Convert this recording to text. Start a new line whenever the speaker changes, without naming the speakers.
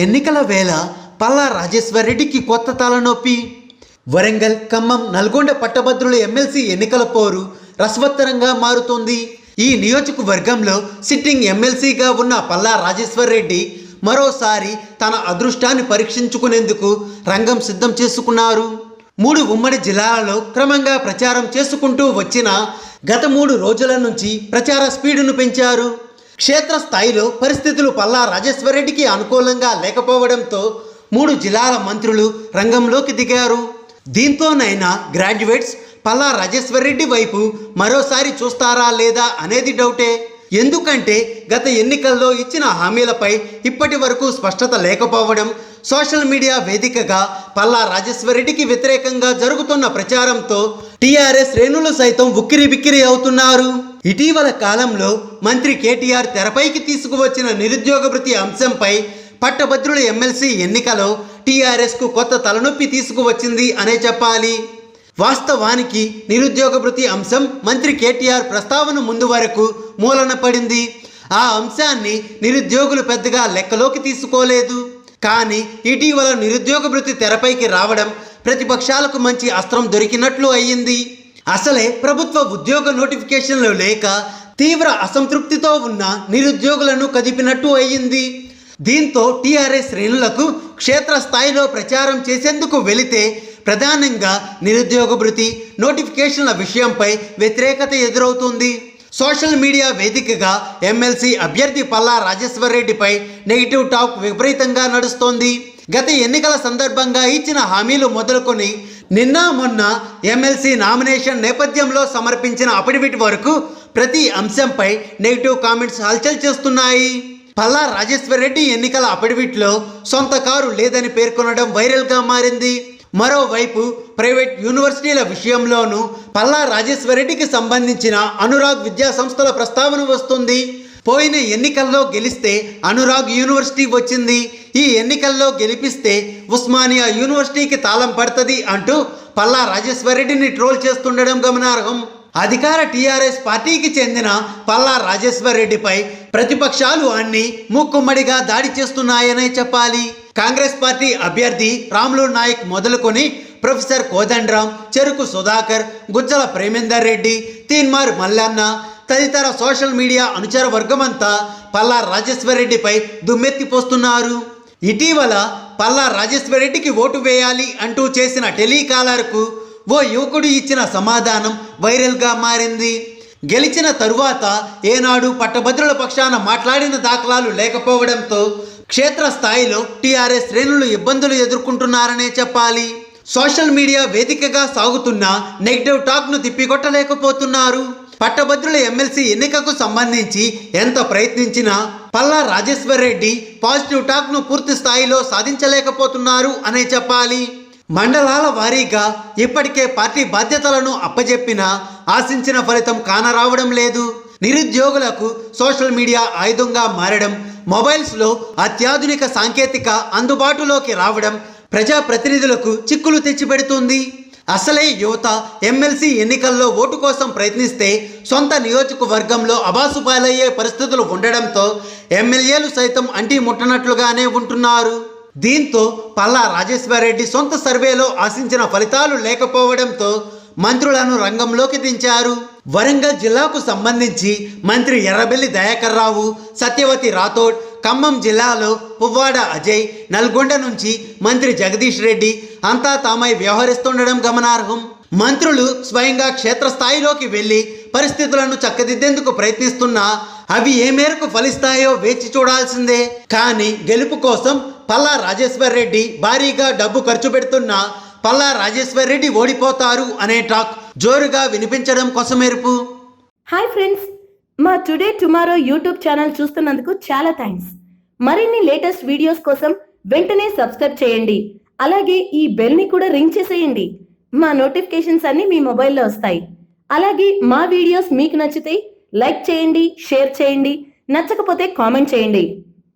ఎన్నికల వేళ పల్లా రాజేశ్వర్ రెడ్డికి కొత్త తలనొప్పి. వరంగల్, ఖమ్మం, నల్గొండ పట్టభద్రుల ఎమ్మెల్సీ ఎన్నికల పోరు రసవత్తరంగా మారుతోంది. ఈ నియోజకవర్గంలో సిట్టింగ్ ఎమ్మెల్సీగా ఉన్న పల్లా రాజేశ్వర్ రెడ్డి మరోసారి తన అదృష్టాన్ని పరీక్షించుకునేందుకు రంగం సిద్ధం చేసుకున్నారు. 3 ఉమ్మడి జిల్లాలలో క్రమంగా ప్రచారం చేసుకుంటూ వచ్చిన గత 3 రోజుల నుంచి ప్రచార స్పీడును పెంచారు. క్షేత్రస్థాయిలో పరిస్థితులు పల్లా రాజేశ్వర్ రెడ్డికి అనుకూలంగా లేకపోవడంతో 3 జిల్లాల మంత్రులు రంగంలోకి దిగారు. దీంతోనైనా గ్రాడ్యుయేట్స్ పల్లా రాజేశ్వర్ రెడ్డి వైపు మరోసారి చూస్తారా లేదా అనేది డౌటే. ఎందుకంటే గత ఎన్నికల్లో ఇచ్చిన హామీలపై ఇప్పటి వరకు స్పష్టత లేకపోవడం, సోషల్ మీడియా వేదికగా పల్లా రాజేశ్వర్ రెడ్డికి వ్యతిరేకంగా జరుగుతున్న ప్రచారంతో టీఆర్ఎస్ శ్రేణులు సైతం ఉక్కిరిబిక్కిరి అవుతున్నారు. ఇటీవల కాలంలో మంత్రి కేటీఆర్ తెరపైకి తీసుకువచ్చిన నిరుద్యోగ భృతి అంశంపై పట్టభద్రుల ఎమ్మెల్సీ ఎన్నికలో టీఆర్ఎస్కు కొత్త తలనొప్పి తీసుకువచ్చింది అనే చెప్పాలి. వాస్తవానికి నిరుద్యోగ భృతి అంశం మంత్రి కేటీఆర్ ప్రస్తావన ముందు వరకు మూలన పడింది. ఆ అంశాన్ని నిరుద్యోగులు పెద్దగా లెక్కలోకి తీసుకోలేదు. కానీ ఇటీవల నిరుద్యోగ భృతి తెరపైకి రావడం ప్రతిపక్షాలకు మంచి అస్త్రం దొరికినట్లు అయ్యింది. అసలే ప్రభుత్వ ఉద్యోగ నోటిఫికేషన్లు లేక తీవ్ర అసంతృప్తితో ఉన్న నిరుద్యోగులను కదిపినట్టు అయ్యింది. దీంతో టీఆర్ఎస్ శ్రేణులకు క్షేత్రస్థాయిలో ప్రచారం చేసేందుకు వెళితే ప్రధానంగా నిరుద్యోగ భృతి నోటిఫికేషన్ల విషయంపై వ్యతిరేకత ఎదురవుతుంది. సోషల్ మీడియా వేదికగా ఎమ్మెల్సీ అభ్యర్థి పల్లా రాజేశ్వర్ రెడ్డిపై నెగిటివ్ టాక్ విపరీతంగా నడుస్తోంది. గత ఎన్నికల సందర్భంగా ఇచ్చిన హామీలు మొదలుకొని నిన్న మొన్న ఎమ్మెల్సీ నామినేషన్ నేపథ్యంలో సమర్పించిన అఫిడవిట్ వరకు ప్రతి అంశంపై నెగిటివ్ కామెంట్స్ హల్చల్ చేస్తున్నాయి. పల్లా రాజేశ్వర్ రెడ్డి ఎన్నికల అఫిడవిట్లో సొంత కారు లేదని పేర్కొనడం వైరల్గా మారింది. మరోవైపు ప్రైవేట్ యూనివర్సిటీల విషయంలోనూ పల్లా రాజేశ్వర్ రెడ్డికి సంబంధించిన అనురాగ్ విద్యా సంస్థల ప్రస్తావన వస్తుంది. పోయిన ఎన్నికల్లో గెలిస్తే అనురాగ్ యూనివర్సిటీ వచ్చింది, ఈ ఎన్నికల్లో గెలిపిస్తే ఉస్మానియా యూనివర్సిటీకి తాళం పడుతుంది అంటూ పల్లా రాజేశ్వర్ రెడ్డిని ట్రోల్ చేస్తుండడం గమనార్హం. అధికార టీఆర్ఎస్ పార్టీకి చెందిన పల్లా రాజేశ్వర్ రెడ్డిపై ప్రతిపక్షాలు అన్ని మూకుమ్మడిగా దాడి చేస్తున్నాయనే చెప్పాలి. కాంగ్రెస్ పార్టీ అభ్యర్థి రాములు నాయక్ మొదలుకొని ప్రొఫెసర్ కోదండరాం, చెరుకు సుధాకర్, గుజ్జల ప్రేమేందర్ రెడ్డి, తీన్మార్ మల్లన్న తదితర సోషల్ మీడియా అనుచర వర్గమంతా పల్లా రాజేశ్వర్ రెడ్డిపై దుమ్మెత్తిపోస్తున్నారు. ఇటీవల పల్లా రాజేశ్వర్ రెడ్డికి ఓటు వేయాలి అంటూ చేసిన టెలికాలర్కు ఓ యువకుడు ఇచ్చిన సమాధానం వైరల్గా మారింది. గెలిచిన తరువాత ఏనాడు పట్టభద్రుల పక్షాన మాట్లాడిన దాఖలాలు లేకపోవడంతో క్షేత్రస్థాయిలో టీఆర్ఎస్ శ్రేణులు ఇబ్బందులు ఎదుర్కొంటున్నారనే చెప్పాలి. సోషల్ మీడియా వేదికగా సాగుతున్న నెగిటివ్ టాక్ను తిప్పికొట్టలేకపోతున్నారు. పట్టభద్రుల ఎమ్మెల్సీ ఎన్నికకు సంబంధించి ఎంత ప్రయత్నించినా పల్లా రాజేశ్వర్ రెడ్డి పాజిటివ్ టాక్ను పూర్తి స్థాయిలో సాధించలేకపోతున్నారు అనే చెప్పాలి. మండలాల వారీగా ఇప్పటికే పార్టీ బాధ్యతలను అప్పజెప్పినా ఆశించిన ఫలితం కానరావడం లేదు. నిరుద్యోగులకు సోషల్ మీడియా ఆయుధంగా మారడం, మొబైల్స్లో అత్యాధునిక సాంకేతిక అందుబాటులోకి రావడం ప్రజాప్రతినిధులకు చిక్కులు తెచ్చిపెడుతుంది. అసలే యువత ఎమ్మెల్సీ ఎన్నికల్లో ఓటు కోసం ప్రయత్నిస్తే సొంత నియోజకవర్గంలో అబాసుపాలయ్యే పరిస్థితులు ఉండడంతో ఎమ్మెల్యేలు సైతం అంటి ముట్టనట్లుగానే ఉంటున్నారు. దీంతో పల్లా రాజేశ్వర్ రెడ్డి సొంత సర్వేలో ఆశించిన ఫలితాలు లేకపోవడంతో మంత్రులను రంగంలోకి దించారు. వరంగల్ జిల్లాకు సంబంధించి మంత్రి ఎర్రబెల్లి దయాకర్ రావు, సత్యవతి రాథోడ్, ఖమ్మం జిల్లాలో పువ్వాడ అజయ్, నల్గొండ నుంచి మంత్రి జగదీష్ రెడ్డి అంతా తామై వ్యవహరిస్తుండడం గమనార్హం. మంత్రులు స్వయంగా క్షేత్రస్థాయిలోకి వెళ్లి పరిస్థితులను చక్కదిద్దేందుకు ప్రయత్నిస్తున్నా అవి ఏ మేరకు ఫలిస్తాయో వేచి చూడాల్సిందే. కానీ గెలుపు కోసం పల్లా రాజేశ్వర్ రెడ్డి భారీగా డబ్బు ఖర్చు పెడుతున్నా పల్లా రాజేశ్వర్ రెడ్డి ఓడిపోతారు అనే టాక్ జోరుగా వినిపించడం కొసమెరుపు.
హాయ్ ఫ్రెండ్స్, మా టుడే టుమారో యూట్యూబ్ ఛానల్ చూస్తున్నందుకు చాలా థ్యాంక్స్. మరిన్ని లేటెస్ట్ వీడియోస్ కోసం వెంటనే సబ్స్క్రైబ్ చేయండి. అలాగే ఈ బెల్ ని కూడా రింగ్ చేసేయండి. మా నోటిఫికేషన్స్ అన్ని మీ మొబైల్లో వస్తాయి. అలాగే మా వీడియోస్ మీకు నచ్చితే లైక్ చేయండి, షేర్ చేయండి, నచ్చకపోతే కామెంట్ చేయండి.